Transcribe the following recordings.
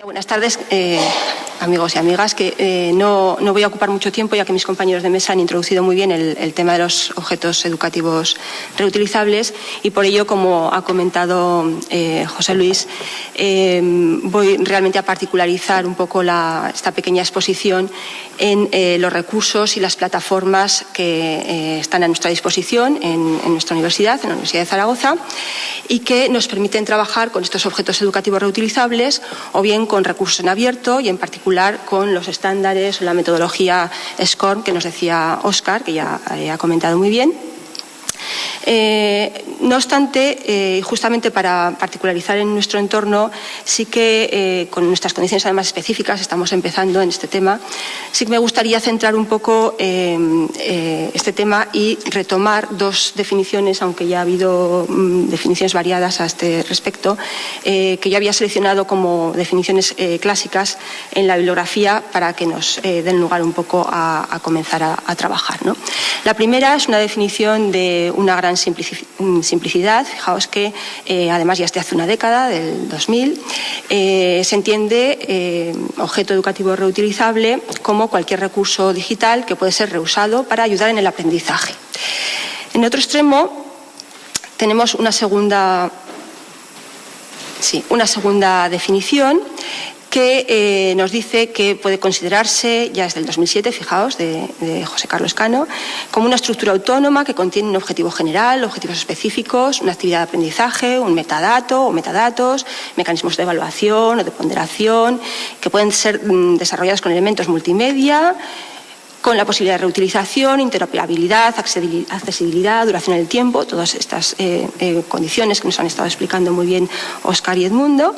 Buenas tardes, amigos y amigas, que no voy a ocupar mucho tiempo ya que mis compañeros de mesa han introducido muy bien el tema de los objetos educativos reutilizables y por ello, como ha comentado José Luis, voy realmente a particularizar un poco esta pequeña exposición en los recursos y las plataformas que están a nuestra disposición en nuestra universidad, en la Universidad de Zaragoza, y que nos permiten trabajar con estos objetos educativos reutilizables o bien con recursos en abierto y en particular con los estándares o la metodología SCORM que nos decía Óscar, que ya ha comentado muy bien. No obstante, justamente para particularizar en nuestro entorno, sí que con nuestras condiciones además específicas, estamos empezando en este tema, sí que me gustaría centrar un poco este tema y retomar dos definiciones, aunque ya ha habido definiciones variadas a este respecto, que yo había seleccionado como definiciones clásicas en la bibliografía para que nos den lugar un poco a comenzar a trabajar, ¿no? La primera es una definición de una gran simplicidad. Fijaos que además ya desde hace una década, del 2000, se entiende objeto educativo reutilizable como cualquier recurso digital que puede ser reusado para ayudar en el aprendizaje. En otro extremo tenemos una segunda definición que nos dice que puede considerarse, ya desde el 2007, fijaos, de José Carlos Cano, como una estructura autónoma que contiene un objetivo general, objetivos específicos, una actividad de aprendizaje, un metadato o metadatos, mecanismos de evaluación o de ponderación, que pueden ser desarrollados con elementos multimedia, con la posibilidad de reutilización, interoperabilidad, accesibilidad, duración en el tiempo, todas estas condiciones que nos han estado explicando muy bien Óscar y Edmundo,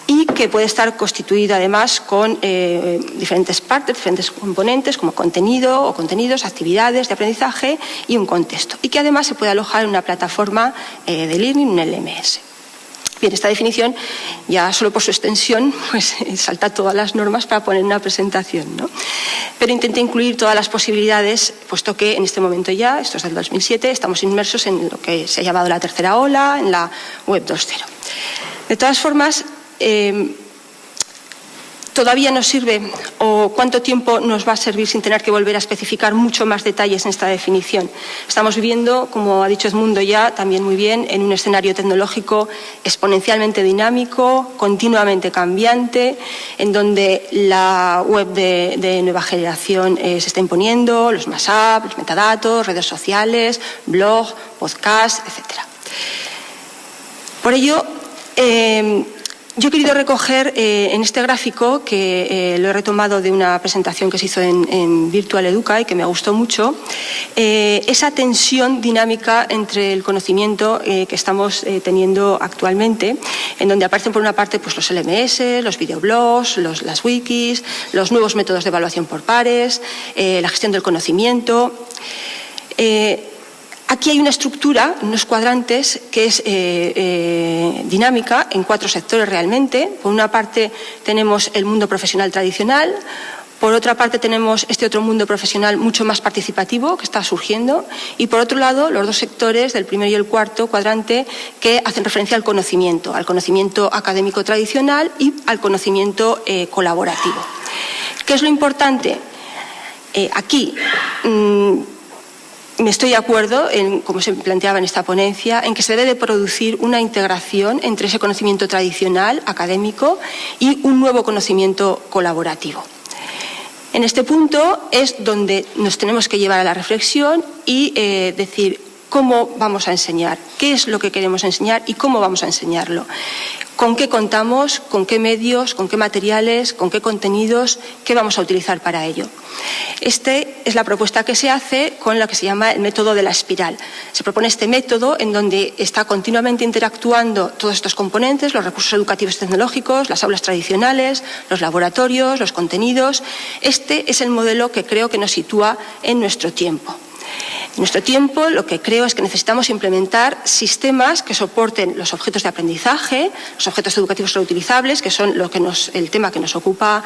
y que puede estar constituido además con diferentes partes, diferentes componentes como contenido o contenidos, actividades de aprendizaje y un contexto, y que además se puede alojar en una plataforma de learning, un LMS. Bien, esta definición ya solo por su extensión pues salta todas las normas para poner una presentación, ¿no? Pero intenté incluir todas las posibilidades, puesto que en este momento ya, esto es del 2007, estamos inmersos en lo que se ha llamado la tercera ola, en la Web 2.0. De todas formas, todavía nos sirve, o cuánto tiempo nos va a servir sin tener que volver a especificar mucho más detalles en esta definición. Estamos viviendo, como ha dicho Edmundo ya también muy bien, en un escenario tecnológico exponencialmente dinámico, continuamente cambiante, en donde la web de nueva generación se está imponiendo, los mashup, los metadatos, redes sociales, blog, podcast, etc. Por ello, yo he querido recoger en este gráfico, que lo he retomado de una presentación que se hizo en Virtual Educa y que me gustó mucho, esa tensión dinámica entre el conocimiento que estamos teniendo actualmente, en donde aparecen por una parte pues, los LMS, los videoblogs, las wikis, los nuevos métodos de evaluación por pares, la gestión del conocimiento. Aquí hay una estructura, unos cuadrantes, que es dinámica en 4 sectores realmente. Por una parte tenemos el mundo profesional tradicional, por otra parte tenemos este otro mundo profesional mucho más participativo que está surgiendo y por otro lado los 2 sectores del primero y el cuarto cuadrante que hacen referencia al conocimiento académico tradicional y al conocimiento colaborativo. ¿Qué es lo importante? Aquí me estoy de acuerdo, como se planteaba en esta ponencia, en que se debe de producir una integración entre ese conocimiento tradicional, académico, y un nuevo conocimiento colaborativo. En este punto es donde nos tenemos que llevar a la reflexión y decir cómo vamos a enseñar, qué es lo que queremos enseñar y cómo vamos a enseñarlo. ¿Con qué contamos? ¿Con qué medios? ¿Con qué materiales? ¿Con qué contenidos? ¿Qué vamos a utilizar para ello? Esta es la propuesta que se hace con lo que se llama el método de la espiral. Se propone este método en donde está continuamente interactuando todos estos componentes, los recursos educativos y tecnológicos, las aulas tradicionales, los laboratorios, los contenidos. Este es el modelo que creo que nos sitúa en nuestro tiempo. En nuestro tiempo lo que creo es que necesitamos implementar sistemas que soporten los objetos de aprendizaje, los objetos educativos reutilizables, que son el tema que nos ocupa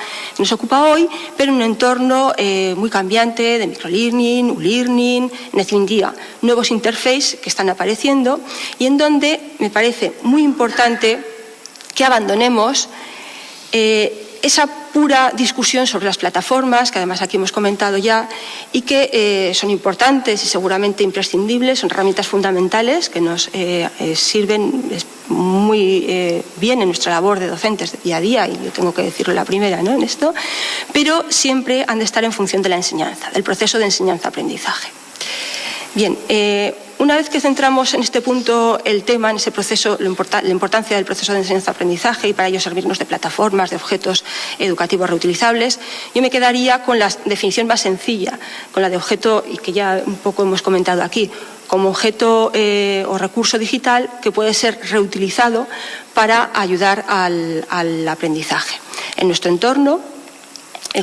hoy, pero en un entorno muy cambiante de microlearning, u-learning, NetLindia, nuevos interfaces que están apareciendo y en donde me parece muy importante que abandonemos Esa pura discusión sobre las plataformas, que además aquí hemos comentado ya, y que son importantes y seguramente imprescindibles, son herramientas fundamentales que nos sirven muy bien en nuestra labor de docentes de día a día, y yo tengo que decirlo la primera, ¿no?, en esto, pero siempre han de estar en función de la enseñanza, del proceso de enseñanza-aprendizaje. Bien, una vez que centramos en este punto el tema, en ese proceso, la importancia del proceso de enseñanza-aprendizaje y para ello servirnos de plataformas, de objetos educativos reutilizables, yo me quedaría con la definición más sencilla, con la de objeto, y que ya un poco hemos comentado aquí, como objeto o recurso digital que puede ser reutilizado para ayudar al aprendizaje. En nuestro entorno,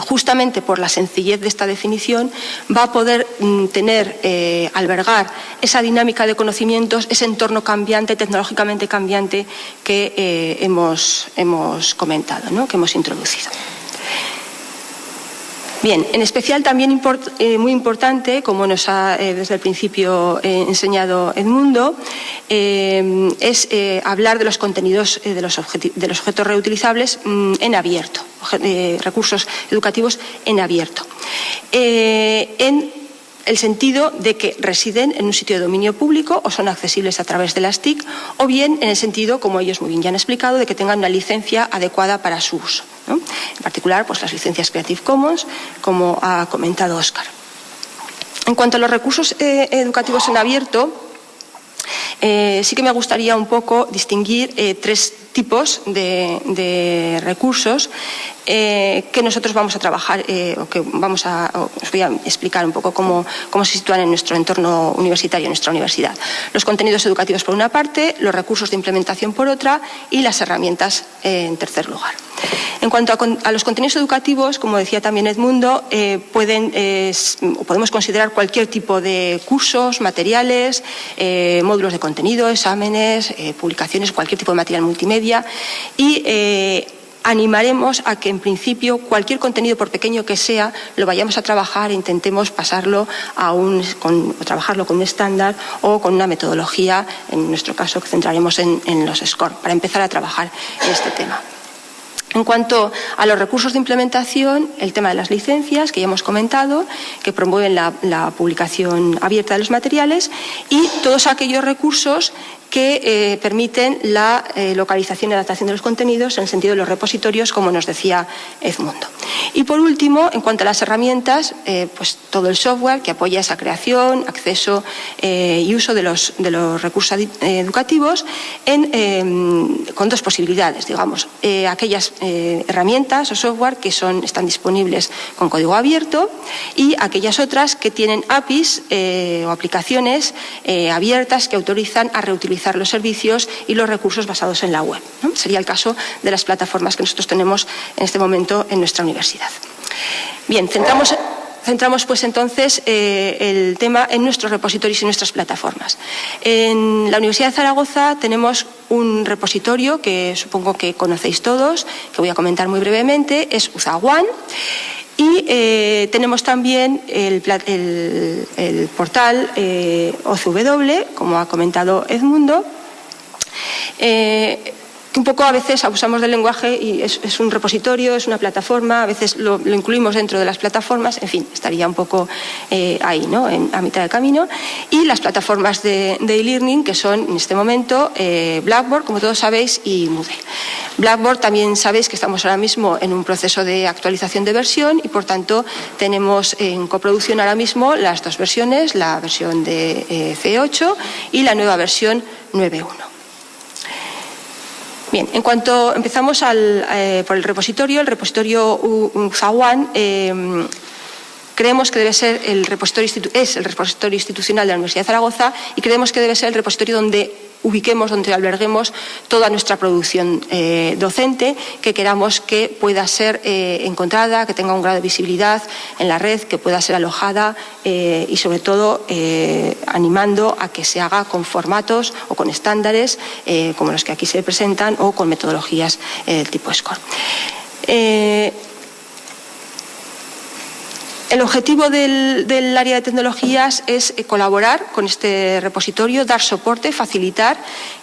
justamente por la sencillez de esta definición, va a poder albergar esa dinámica de conocimientos, ese entorno cambiante, tecnológicamente cambiante que hemos comentado, ¿no?, que hemos introducido. Bien, en especial también muy importante, como nos ha desde el principio enseñado Edmundo, es hablar de los contenidos de los objetos reutilizables en abierto, recursos educativos en abierto, en el sentido de que residen en un sitio de dominio público o son accesibles a través de las TIC, o bien en el sentido, como ellos muy bien ya han explicado, de que tengan una licencia adecuada para su uso, ¿no? En particular, pues las licencias Creative Commons, como ha comentado Óscar. En cuanto a los recursos educativos en abierto, sí que me gustaría un poco distinguir tres tipos de recursos que nosotros vamos a trabajar os voy a explicar un poco cómo se sitúan en nuestro entorno universitario, en nuestra universidad. Los contenidos educativos por una parte, los recursos de implementación por otra y las herramientas en tercer lugar. En cuanto a los contenidos educativos, como decía también Edmundo, podemos considerar cualquier tipo de cursos, materiales, módulos de contenido, exámenes, publicaciones, cualquier tipo de material multimedia, y animaremos a que, en principio, cualquier contenido, por pequeño que sea, lo vayamos a trabajar e intentemos pasarlo o trabajarlo con un estándar o con una metodología, en nuestro caso, que centraremos en los SCORE, para empezar a trabajar en este tema. En cuanto a los recursos de implementación, el tema de las licencias, que ya hemos comentado, que promueven la publicación abierta de los materiales, y todos aquellos recursos que permiten la localización y adaptación de los contenidos en el sentido de los repositorios, como nos decía Edmundo. Y por último, en cuanto a las herramientas, pues todo el software que apoya esa creación, acceso y uso de los recursos educativos con dos posibilidades, digamos, aquellas herramientas o software que están disponibles con código abierto, y aquellas otras que tienen APIs o aplicaciones abiertas que autorizan a reutilizar los servicios y los recursos basados en la web, ¿no? Sería el caso de las plataformas que nosotros tenemos en este momento en nuestra universidad. Bien, centramos pues entonces el tema en nuestros repositorios y nuestras plataformas. En la Universidad de Zaragoza tenemos un repositorio que supongo que conocéis todos, que voy a comentar muy brevemente, es UZA-ONE. Y tenemos también el portal OCW, como ha comentado Edmundo, que un poco a veces abusamos del lenguaje y es un repositorio, es una plataforma, a veces lo incluimos dentro de las plataformas, en fin, estaría un poco ahí, ¿no?, a mitad de camino. Y las plataformas de e-learning, que son en este momento Blackboard, como todos sabéis, y Moodle. Blackboard también sabéis que estamos ahora mismo en un proceso de actualización de versión y, por tanto, tenemos en coproducción ahora mismo las dos versiones, la versión de C8 y la nueva versión 9.1. Bien, en cuanto empezamos por el repositorio UZA-ONE, creemos que debe ser el repositorio institucional de la Universidad de Zaragoza, y creemos que debe ser el repositorio donde donde alberguemos toda nuestra producción docente, que queramos que pueda ser encontrada, que tenga un grado de visibilidad en la red, que pueda ser alojada y, sobre todo, animando a que se haga con formatos o con estándares como los que aquí se presentan, o con metodologías del tipo SCORE. El objetivo del área de tecnologías es colaborar con este repositorio, dar soporte, facilitar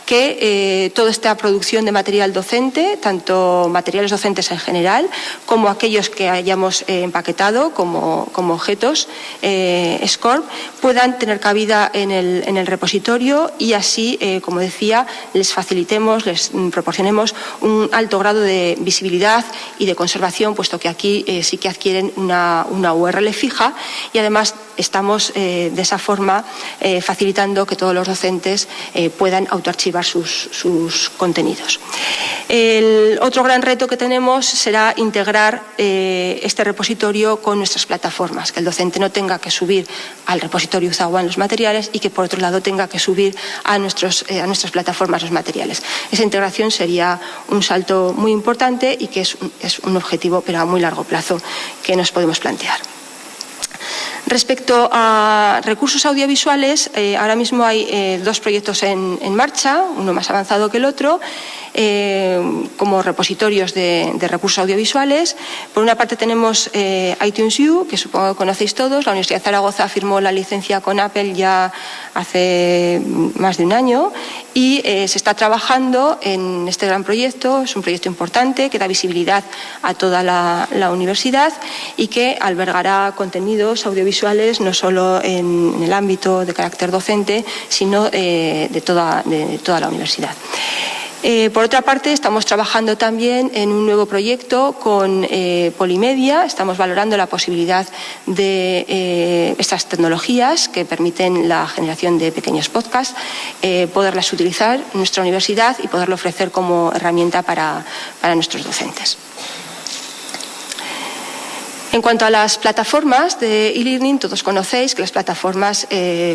que toda esta producción de material docente, tanto materiales docentes en general, como aquellos que hayamos empaquetado como objetos SCORP, puedan tener cabida en el repositorio y así, como decía, les facilitemos, les proporcionemos un alto grado de visibilidad y de conservación, puesto que aquí sí que adquieren una URL fija y además estamos de esa forma facilitando que todos los docentes puedan autoarchivar sus contenidos. El otro gran reto que tenemos será integrar este repositorio con nuestras plataformas, que el docente no tenga que subir al repositorio UzaOne los materiales y que por otro lado tenga que subir a nuestras plataformas los materiales. Esa integración sería un salto muy importante y que es un objetivo, pero a muy largo plazo, que nos podemos plantear. Respecto a recursos audiovisuales, ahora mismo hay dos proyectos en marcha, uno más avanzado que el otro, como repositorios de recursos audiovisuales. Por una parte tenemos iTunes U, que supongo que conocéis todos. La Universidad de Zaragoza firmó la licencia con Apple ya hace más de un año y se está trabajando en este gran proyecto. Es un proyecto importante que da visibilidad a toda la universidad y que albergará contenidos audiovisuales no solo en el ámbito de carácter docente, sino de toda la universidad. Por otra parte, estamos trabajando también en un nuevo proyecto con Polimedia. Estamos valorando la posibilidad de estas tecnologías que permiten la generación de pequeños podcasts, poderlas utilizar en nuestra universidad y poderlo ofrecer como herramienta para nuestros docentes. En cuanto a las plataformas de e-learning, todos conocéis que las plataformas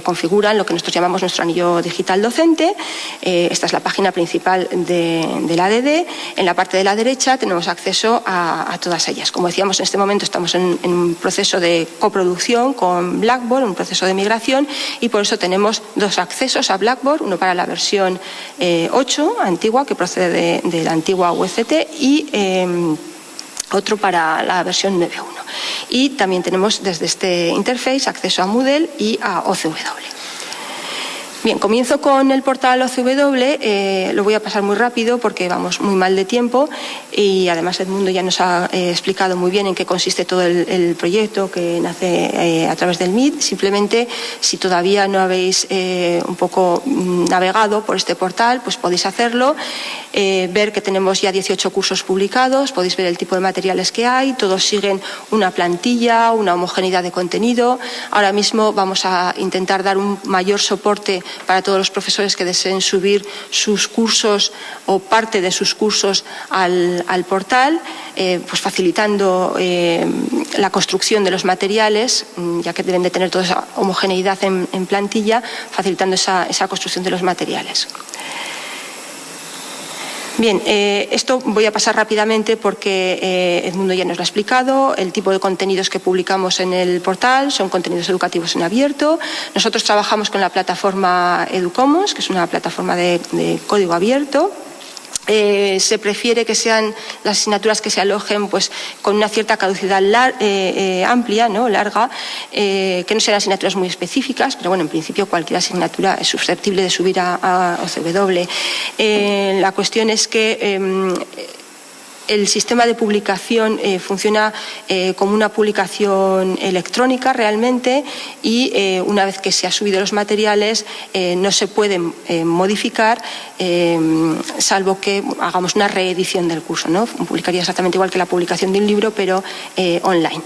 configuran lo que nosotros llamamos nuestro anillo digital docente. Esta es la página principal del ADD. En la parte de la derecha tenemos acceso a todas ellas. Como decíamos, en este momento estamos en un proceso de coproducción con Blackboard, un proceso de migración, y por eso tenemos dos accesos a Blackboard, uno para la versión 8, antigua, que procede de la antigua UCT, y otro para la versión 9.1. Y también tenemos desde este interface acceso a Moodle y a OCW. Bien, comienzo con el portal OCW, lo voy a pasar muy rápido porque vamos muy mal de tiempo y además Edmundo ya nos ha explicado muy bien en qué consiste todo el proyecto que nace a través del MIT. Simplemente, si todavía no habéis un poco navegado por este portal, pues podéis hacerlo, ver que tenemos ya 18 cursos publicados, podéis ver el tipo de materiales que hay, todos siguen una plantilla, una homogeneidad de contenido. Ahora mismo vamos a intentar dar un mayor soporte para todos los profesores que deseen subir sus cursos o parte de sus cursos al portal, pues facilitando la construcción de los materiales, ya que deben de tener toda esa homogeneidad en plantilla, facilitando esa construcción de los materiales. Bien, esto voy a pasar rápidamente porque Edmundo ya nos lo ha explicado. El tipo de contenidos que publicamos en el portal son contenidos educativos en abierto. Nosotros trabajamos con la plataforma EduCommons, que es una plataforma de código abierto. Se prefiere que sean las asignaturas que se alojen pues con una cierta caducidad amplia, ¿no? Larga, que no sean asignaturas muy específicas, pero bueno, en principio cualquier asignatura es susceptible de subir a OCW. La cuestión es que el sistema de publicación funciona como una publicación electrónica realmente y una vez que se han subido los materiales no se pueden modificar salvo que hagamos una reedición del curso, ¿no? Publicaría exactamente igual que la publicación de un libro pero online.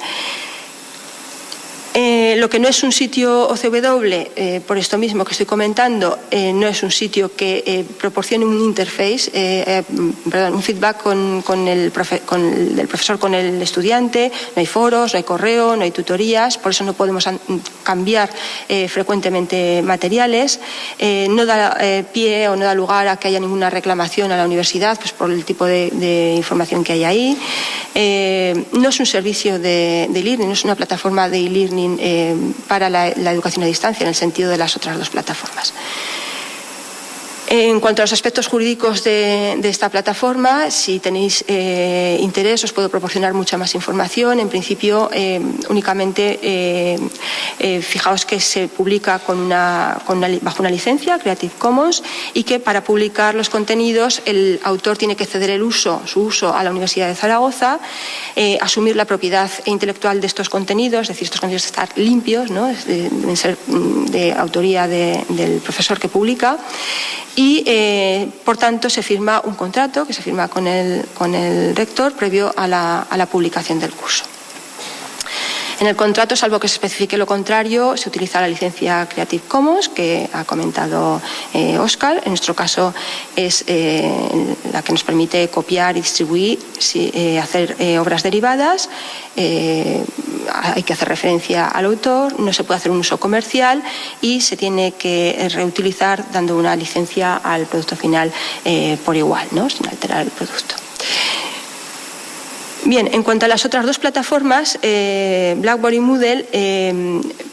Lo que no es un sitio OCW, por esto mismo que estoy comentando, no es un sitio que proporcione un interface, un feedback del profesor con el estudiante. No hay foros, no hay correo, no hay tutorías, por eso no podemos cambiar frecuentemente materiales. No da pie o no da lugar a que haya ninguna reclamación a la universidad pues por el tipo de información que hay ahí. No es un servicio de e-learning, no es una plataforma de e-learning para la educación a distancia en el sentido de las otras dos plataformas. En cuanto a los aspectos jurídicos de esta plataforma, si tenéis interés, os puedo proporcionar mucha más información. En principio, únicamente fijaos que se publica bajo una licencia Creative Commons y que para publicar los contenidos el autor tiene que ceder su uso a la Universidad de Zaragoza, asumir la propiedad intelectual de estos contenidos, es decir, estos contenidos estar limpios, ¿no? Deben ser de autoría del profesor que publica. Y, por tanto, se firma un contrato que se firma con el rector previo a la publicación del curso. En el contrato, salvo que se especifique lo contrario, se utiliza la licencia Creative Commons que ha comentado Óscar. En nuestro caso es la que nos permite copiar y distribuir, hacer obras derivadas. Hay que hacer referencia al autor, no se puede hacer un uso comercial y se tiene que reutilizar dando una licencia al producto final por igual, ¿no? Sin alterar el producto. Bien, en cuanto a las otras dos plataformas, Blackboard y Moodle,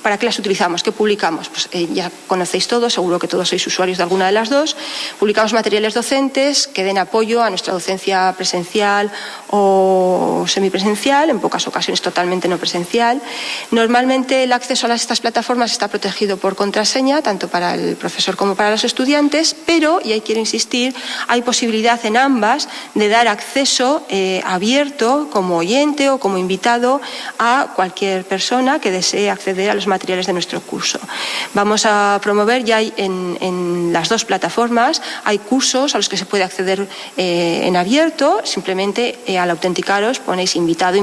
¿para qué las utilizamos? ¿Qué publicamos? Pues ya conocéis todos, seguro que todos sois usuarios de alguna de las dos. Publicamos materiales docentes que den apoyo a nuestra docencia presencial o semipresencial, en pocas ocasiones totalmente no presencial. Normalmente el acceso a estas plataformas está protegido por contraseña, tanto para el profesor como para los estudiantes, pero, y ahí quiero insistir, hay posibilidad en ambas de dar acceso abierto como oyente o como invitado a cualquier persona que desee acceder a los materiales de nuestro curso. Vamos a promover, ya hay en las dos plataformas, hay cursos a los que se puede acceder en abierto. Simplemente al autenticaros ponéis invitado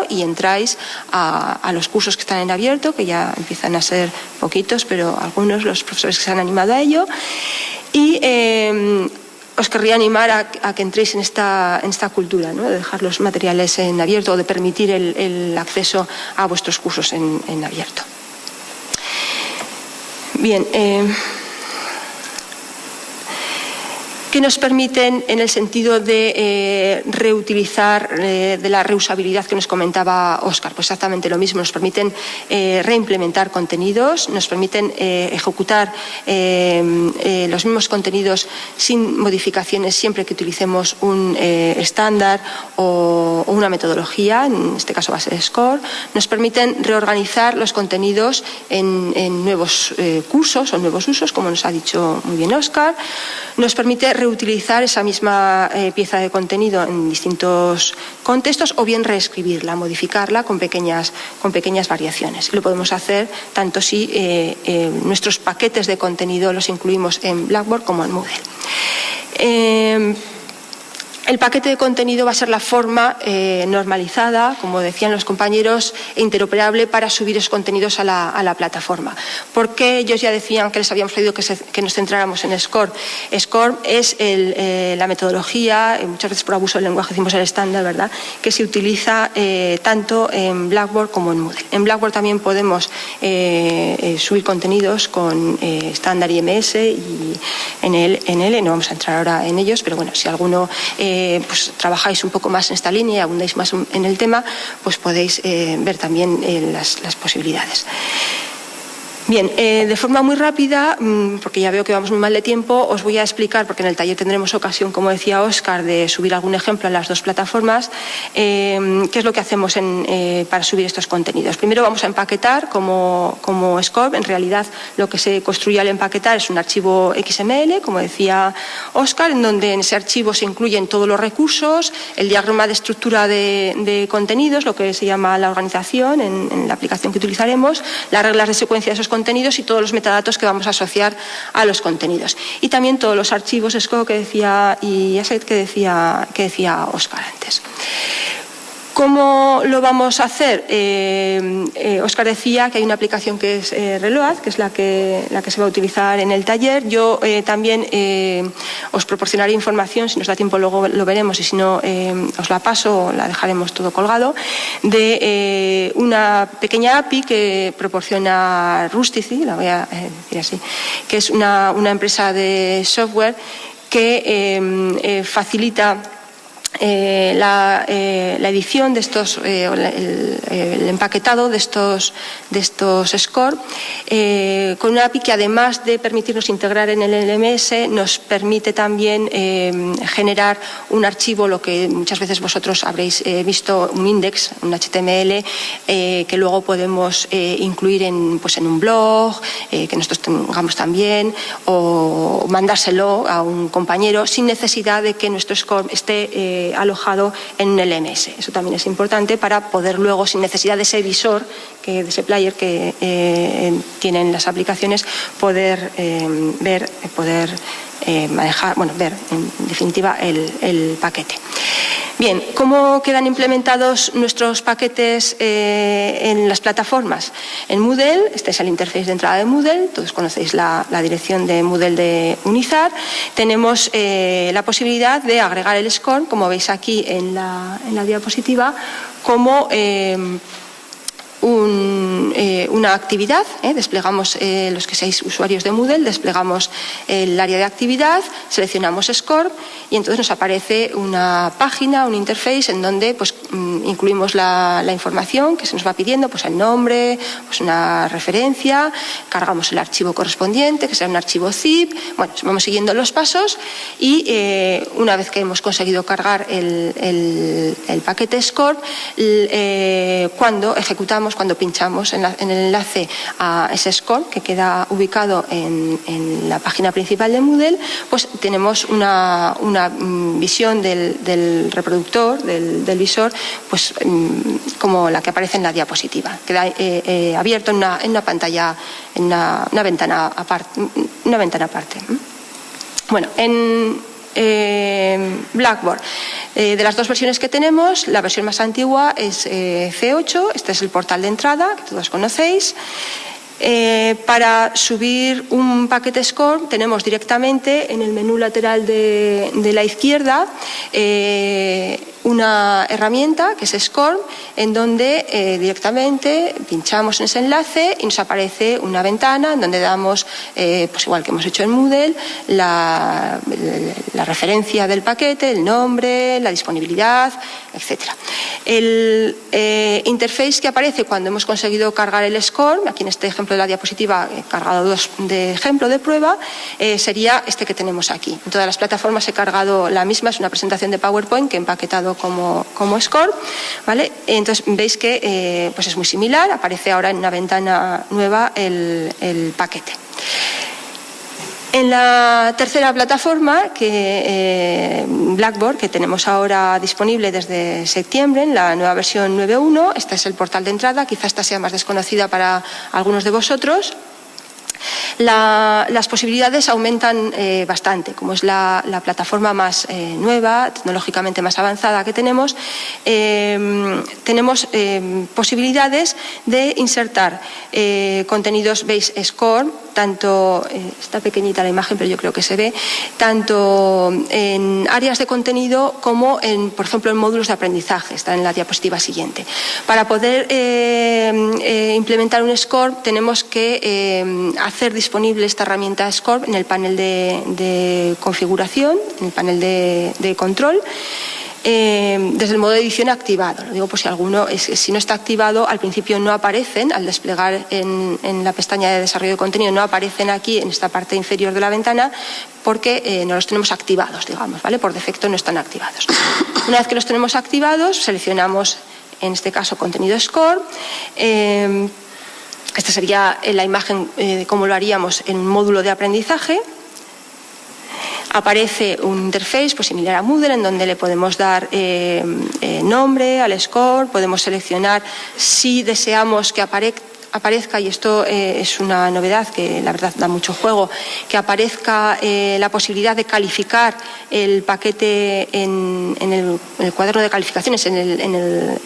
y entráis a los cursos que están en abierto, que ya empiezan a ser poquitos, pero algunos, los profesores que se han animado a ello. Y os querría animar a que entréis en esta cultura, ¿no? De dejar los materiales en abierto o de permitir el acceso a vuestros cursos en abierto. Bien, que nos permiten en el sentido de reutilizar, de la reusabilidad que nos comentaba Óscar. Pues exactamente lo mismo, nos permiten reimplementar contenidos, nos permiten ejecutar los mismos contenidos sin modificaciones siempre que utilicemos un estándar o una metodología, en este caso va a ser SCORE. Nos permiten reorganizar los contenidos en nuevos cursos o nuevos usos, como nos ha dicho muy bien Óscar. Nos permite reutilizar esa misma pieza de contenido en distintos contextos o bien reescribirla, modificarla con pequeñas variaciones. Lo podemos hacer tanto si nuestros paquetes de contenido los incluimos en Blackboard como en Moodle. El paquete de contenido va a ser la forma normalizada, como decían los compañeros, e interoperable para subir esos contenidos a la plataforma. Porque ellos ya decían que les habíamos pedido que nos centráramos en SCORE. SCORE es la metodología, muchas veces por abuso del lenguaje decimos el estándar, ¿verdad?, que se utiliza tanto en Blackboard como en Moodle. En Blackboard también podemos subir contenidos con estándar IMS y en él, no vamos a entrar ahora en ellos, pero bueno, si alguno pues trabajáis un poco más en esta línea y abundáis más en el tema, pues podéis ver también las posibilidades. Bien, de forma muy rápida, porque ya veo que vamos muy mal de tiempo, os voy a explicar, porque en el taller tendremos ocasión, como decía Óscar, de subir algún ejemplo en las dos plataformas, qué es lo que hacemos para subir estos contenidos. Primero vamos a empaquetar como SCORE. En realidad lo que se construye al empaquetar es un archivo XML, como decía Óscar, en donde en ese archivo se incluyen todos los recursos, el diagrama de estructura de contenidos, lo que se llama la organización en la aplicación que utilizaremos, las reglas de secuencia de esos contenidos y todos los metadatos que vamos a asociar a los contenidos. Y también todos los archivos SCORE que decía y asset que decía Óscar antes. ¿Cómo lo vamos a hacer? Óscar decía que hay una aplicación que es Reload, que es la que se va a utilizar en el taller. Yo también os proporcionaré información, si nos da tiempo luego lo veremos y si no os la paso o la dejaremos todo colgado, de una pequeña API que proporciona Rustici, la voy a decir así, que es una empresa de software que facilita la edición de estos, el empaquetado de estos score con una API que, además de permitirnos integrar en el LMS, nos permite también generar un archivo, lo que muchas veces vosotros habréis visto, un index, un HTML, que luego podemos incluir en un blog, que nosotros tengamos también, o mandárselo a un compañero sin necesidad de que nuestro score esté alojado en un LMS. Eso también es importante para poder luego, sin necesidad de ese visor, de ese player que tienen las aplicaciones, poder ver, manejar, ver en definitiva el paquete. Bien, ¿cómo quedan implementados nuestros paquetes en las plataformas? En Moodle, este es el interface de entrada de Moodle, todos conocéis la dirección de Moodle de Unizar. Tenemos la posibilidad de agregar el score, como veis aquí en la diapositiva, como una actividad. Desplegamos, los que seáis usuarios de Moodle, desplegamos el área de actividad, seleccionamos Score y entonces nos aparece una página, un interface en donde incluimos la información que se nos va pidiendo, el nombre, una referencia, cargamos el archivo correspondiente, que será un archivo zip. Vamos siguiendo los pasos y una vez que hemos conseguido cargar el paquete Score, cuando ejecutamos, cuando pinchamos en el enlace a ese score que queda ubicado en la página principal de Moodle, tenemos una visión del reproductor, del visor, como la que aparece en la diapositiva. Queda abierto en una pantalla, en una ventana aparte. En Blackboard, de las dos versiones que tenemos, la versión más antigua es C8, este es el portal de entrada que todos conocéis. Para subir un paquete Score tenemos directamente en el menú lateral de la izquierda una herramienta que es Score, en donde directamente pinchamos en ese enlace y nos aparece una ventana en donde damos, igual que hemos hecho en Moodle, la referencia del paquete, el nombre, la disponibilidad, etc. El interface que aparece cuando hemos conseguido cargar el Score, aquí en este ejemplo de la diapositiva he cargado dos de ejemplo de prueba, sería este que tenemos aquí. En todas las plataformas he cargado la misma, es una presentación de PowerPoint que he empaquetado como Score, ¿vale? Entonces veis que es muy similar, aparece ahora en una ventana nueva el paquete. En la tercera plataforma, Blackboard, que tenemos ahora disponible desde septiembre, en la nueva versión 9.1, este es el portal de entrada, quizá esta sea más desconocida para algunos de vosotros. Las posibilidades aumentan bastante, como es la plataforma más nueva, tecnológicamente más avanzada que tenemos. Tenemos posibilidades de insertar contenidos, veis, Score, tanto, está pequeñita la imagen, pero yo creo que se ve, tanto en áreas de contenido como por ejemplo, en módulos de aprendizaje, está en la diapositiva siguiente. Para poder implementar un Score tenemos que hacer disponible esta herramienta Score en el panel de configuración, en el panel de control, desde el modo de edición activado. Lo digo por si no está activado, al principio no aparecen, al desplegar en la pestaña de desarrollo de contenido, no aparecen aquí en esta parte inferior de la ventana porque no los tenemos activados, digamos, ¿vale? Por defecto no están activados. Una vez que los tenemos activados, seleccionamos, en este caso, contenido Score. Esta sería la imagen de cómo lo haríamos en un módulo de aprendizaje. Aparece un interface similar a Moodle, en donde le podemos dar nombre al Score, podemos seleccionar si deseamos que aparezca, y esto es una novedad que la verdad da mucho juego, que aparezca la posibilidad de calificar el paquete en el cuadro de calificaciones, en el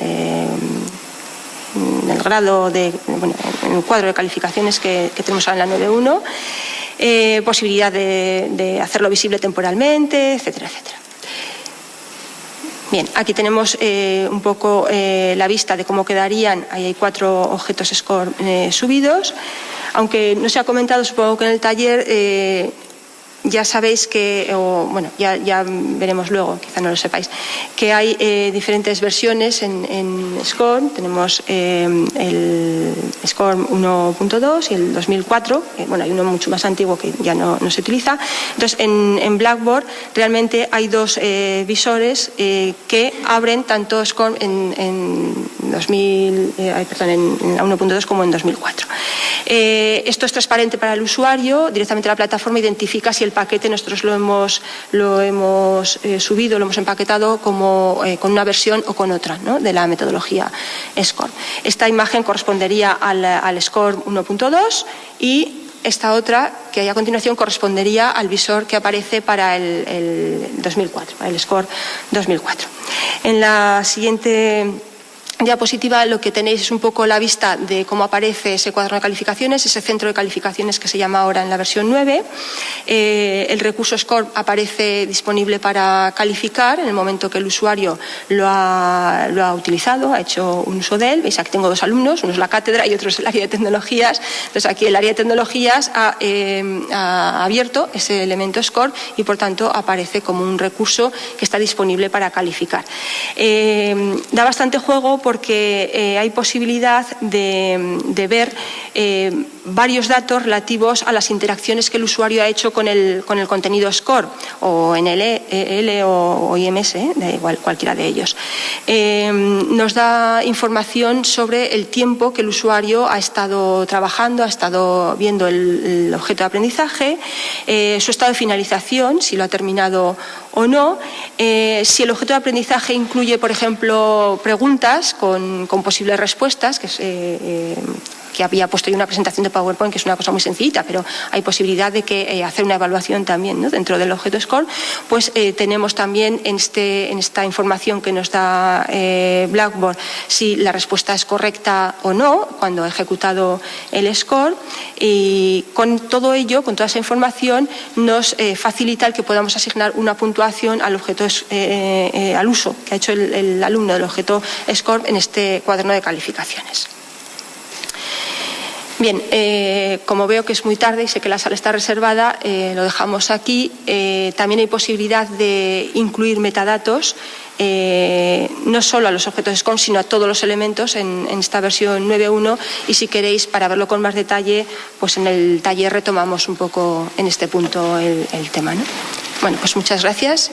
grado en el cuadro de calificaciones que tenemos ahora en la 9.1. Posibilidad de hacerlo visible temporalmente, etcétera, etcétera. Bien, aquí tenemos un poco la vista de cómo quedarían. Ahí hay 4 objetos Score subidos. Aunque no se ha comentado, supongo que en el taller ya sabéis que, ya veremos luego, quizá no lo sepáis, que hay diferentes versiones en SCORM. Tenemos el SCORM 1.2 y el 2004, hay uno mucho más antiguo que ya no se utiliza. Entonces, en Blackboard realmente hay dos visores que abren tanto SCORM en la 1.2 como en 2004. Esto es transparente para el usuario, directamente la plataforma identifica si el paquete nosotros lo hemos subido, lo hemos empaquetado con una versión o con otra, ¿no?, de la metodología SCORM. Esta imagen correspondería al SCORM 1.2 y esta otra, que hay a continuación, correspondería al visor que aparece para el 2004, el SCORM 2004. En la siguiente diapositiva lo que tenéis es un poco la vista de cómo aparece ese cuaderno de calificaciones, ese centro de calificaciones que se llama ahora en la versión 9. El recurso SCORM aparece disponible para calificar en el momento que el usuario lo ha utilizado, ha hecho un uso de él. Veis, aquí tengo dos alumnos, uno es la cátedra y otro es el área de tecnologías. Entonces, aquí el área de tecnologías ha abierto ese elemento SCORM y, por tanto, aparece como un recurso que está disponible para calificar. Da bastante juego porque hay posibilidad de ver varios datos relativos a las interacciones que el usuario ha hecho con el contenido SCORM, o en EL o IMS, da igual, cualquiera de ellos. Nos da información sobre el tiempo que el usuario ha estado trabajando, ha estado viendo el objeto de aprendizaje, su estado de finalización, si lo ha terminado o no, si el objeto de aprendizaje incluye, por ejemplo, preguntas con posibles respuestas, que había puesto yo una presentación de PowerPoint, que es una cosa muy sencillita, pero hay posibilidad de hacer una evaluación también, ¿no?, dentro del objeto SCORM. Pues tenemos también en esta información que nos da Blackboard si la respuesta es correcta o no cuando ha ejecutado el SCORM, y con todo ello, con toda esa información, nos facilita el que podamos asignar una puntuación al objeto, al uso que ha hecho el alumno del objeto SCORM en este cuaderno de calificaciones. Bien, como veo que es muy tarde y sé que la sala está reservada, lo dejamos aquí. También hay posibilidad de incluir metadatos, no solo a los objetos SCORM, sino a todos los elementos en esta versión 9.1, y si queréis, para verlo con más detalle, pues en el taller retomamos un poco en este punto el tema, ¿no? Bueno, pues muchas gracias.